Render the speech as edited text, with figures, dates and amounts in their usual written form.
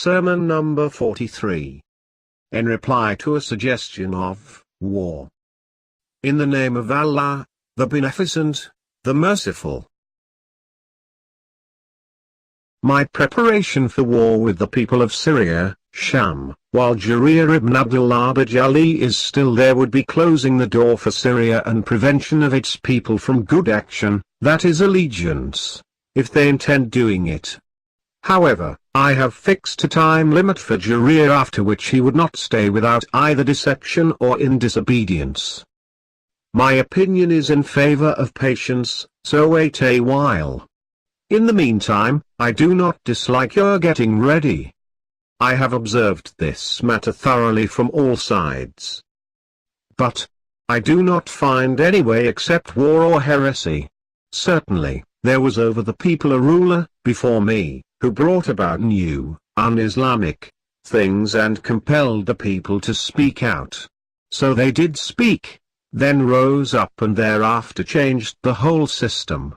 Sermon number 43. In reply to a suggestion of war. In the name of Allah, the Beneficent, the Merciful. My preparation for war with the people of Syria, Sham, while Jarir ibn Abdullah Bajali is still there, would be closing the door for Syria and prevention of its people from good action, that is allegiance, if they intend doing it. However, I have fixed a time limit for Jarir after which he would not stay without either deception or in disobedience. My opinion is in favor of patience, so wait a while. In the meantime, I do not dislike your getting ready. I have observed this matter thoroughly from all sides. But I do not find any way except war or heresy. Certainly, there was over the people a ruler, before me, who brought about new, un-Islamic, things and compelled the people to speak out. So they did speak, then rose up and thereafter changed the whole system.